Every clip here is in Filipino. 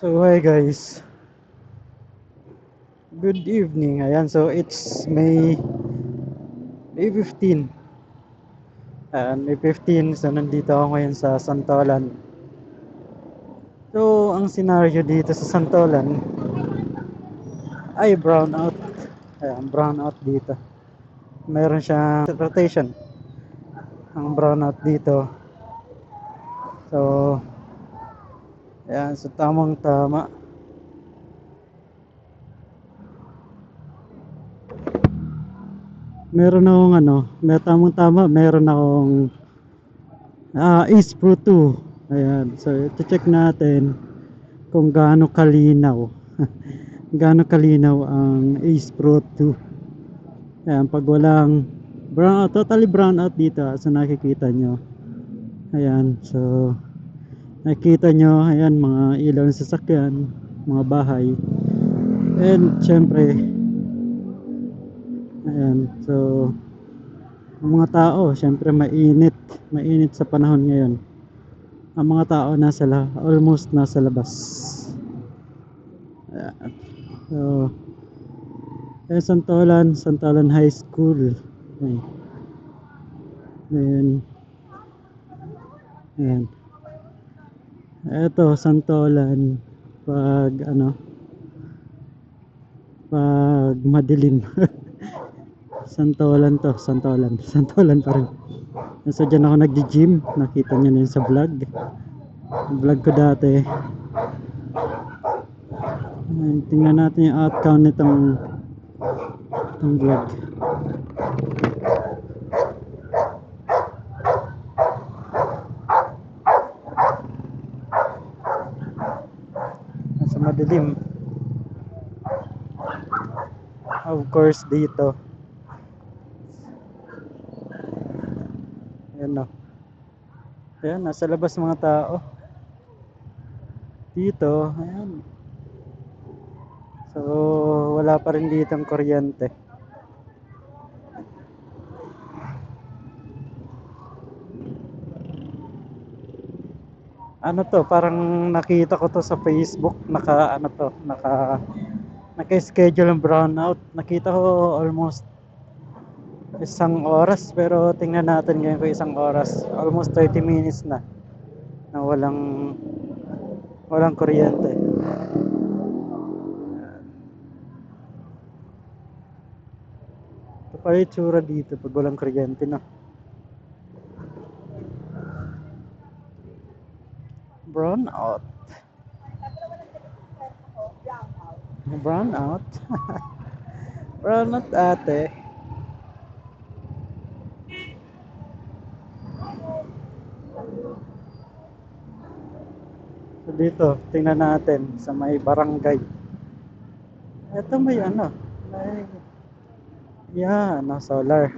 So hi guys, good evening. Ayan, so it's May 15. Ayan, May 15. So nandito ako ngayon sa Santolan. So ang scenario dito sa Santolan ay brownout. Ayan, brownout dito. Meron siyang rotation ang brownout dito. So ayan, so tamang tama. Meron akong may tamang tama, meron akong Ace Pro 2. Ayan, so i-check natin kung gaano kalinaw gaano kalinaw ang Ace Pro 2. Ayan, pag walang brown out, totally brown out dito sa nakikita nyo. Ayan, so nakikita nyo, ayan, mga ilaw ng sasakyan, mga bahay, and syempre ayan, so ang mga tao, syempre mainit sa panahon ngayon. Ang mga tao almost nasa labas. Ayan. So Santolan High School. Ayan. Ayan. Eto, Santolan pag pag madilim. Santolan pa rin. So dyan ako nagji-gym, nakita nyo na yun sa vlog ko dati. Ayan, tingnan natin yung outcome nitong vlog. Nasa madilim, of course, dito. Ayan o. Ayan, nasa labas mga tao dito. Ayan, so wala pa rin dito ang kuryente. Ano to, parang nakita ko to sa Facebook, naka-schedule ang brownout. Nakita ko almost isang oras, pero tingnan natin ngayon ko isang oras. Almost 30 minutes na walang kuryente. Ito pala yung tsura dito pag walang kuryente na. Brownout. Brownout. Brownout ate. So dito, tingnan natin sa may barangay. Ito may solar.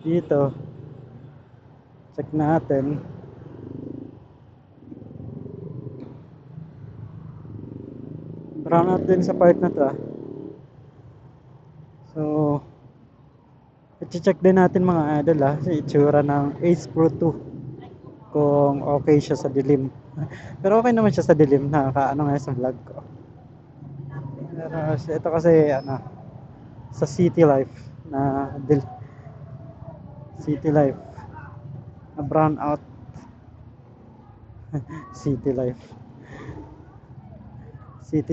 Dito, check natin. Brownout din sa part na to. So i-check din natin mga idol sa itsura ng Ace Pro 2 kung okay siya sa dilim. Pero okay naman siya sa dilim, nakakaano nga sa vlog ko. Pero ito kasi sa City Life na brown out. City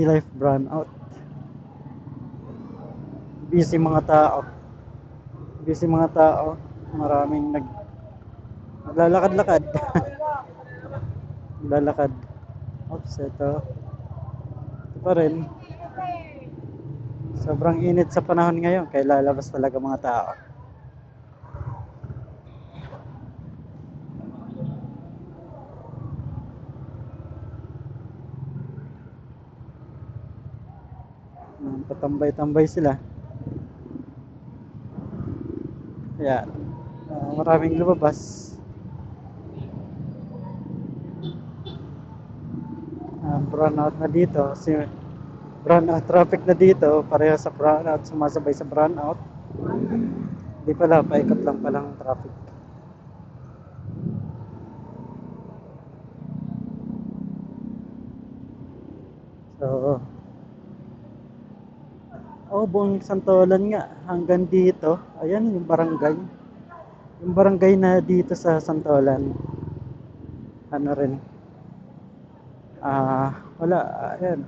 Life brown out. Busy mga tao, maraming naglalakad-lakad. Oops, ito pa rin. Sobrang init sa panahon ngayon, kaya lalabas talaga mga tao. Patambay-tambay sila. Ayan, maraming lumabas. Brownout na dito, brownout traffic na dito, pareho sa brownout, sumasabay sa brownout. Di pala, paikot lang palang traffic. So, buong Santolan nga hanggang dito. Ayan yung barangay. Yung barangay na dito sa Santolan. Ano rin. Wala. Ayan.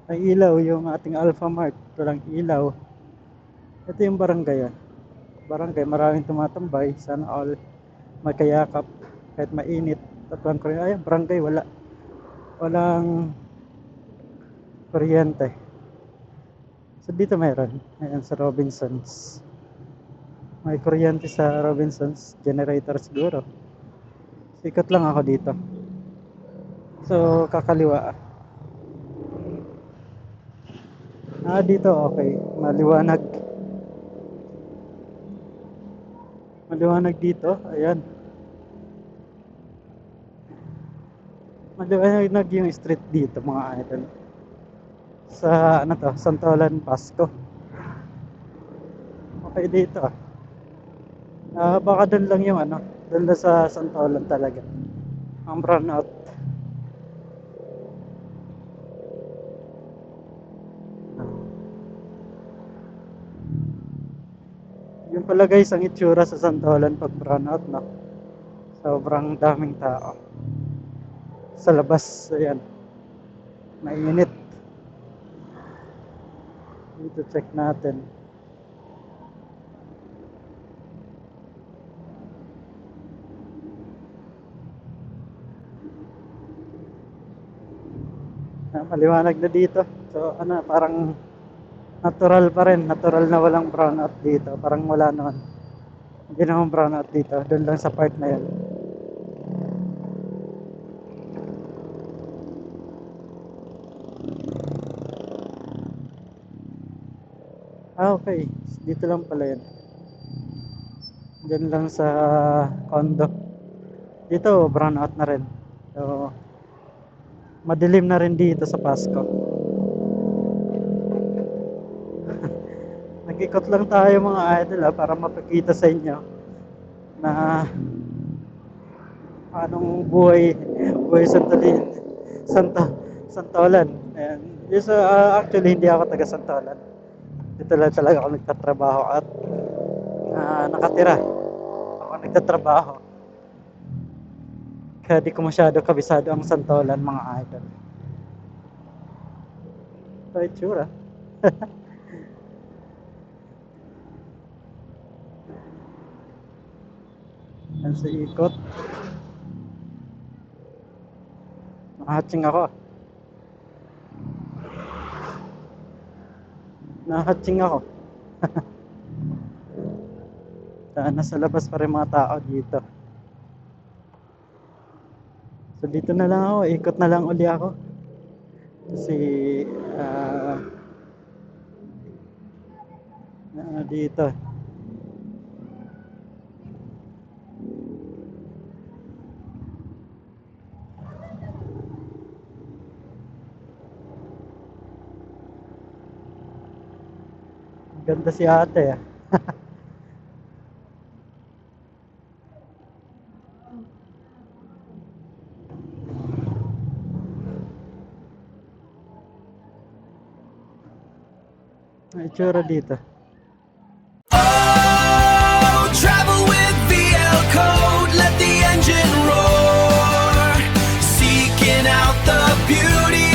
May ilaw yung ating Alpha Mart. Walang ilaw. Ito yung barangay. Barangay, maraming tumatambay. Sana all magkayakap kahit mainit. Tatuan ko rin. Ayan, barangay, walang kuryente. So dito meron. Ayan sa Robinsons. May kuryente sa Robinsons. Generator siguro. Sikat lang ako dito. So kakaliwa. Dito okay. Maliwanag. Maliwanag dito. Ayan. Maliwanag yung street dito mga idol. Sa ano to, Santolan, Pasko. Okay dito. Baka doon lang yung ano, doon lang sa Santolan talaga. Ang brownout. Yung pala guys, ang itsura sa Santolan pag brownout, no? Sobrang daming tao. Sa labas, ayan. Mainit. Dito check natin. Maliwanag na dito. So ano, parang natural pa rin. Natural na walang brownout dito. Parang wala naman. Hindi naman brownout dito. Doon lang sa part na yan. Okay. Dito lang pala yan. Diyan lang sa condo. Dito brownout na rin. So madilim na rin dito sa Pasko. Nag-ikot lang tayo mga idol para mapakita sa inyo na anong buhay Santolan. And yes, actually hindi ako taga Santolan. Dito lang talaga ako nagtatrabaho at nakatira. Ako nagtatrabaho. Kaya di ko masyado kabisado ang Santolan mga idol. Ito ay tsura. Yan sa ikot. Nahatching ako. Nahatching ako. Nasa labas pa rin mga tao dito. So dito na lang ako, ikot na lang uli ako. Kasi dito. Ganda si ate. May tsura dito. Oh, travel with VL Code, let the engine roar, seeking out the beauty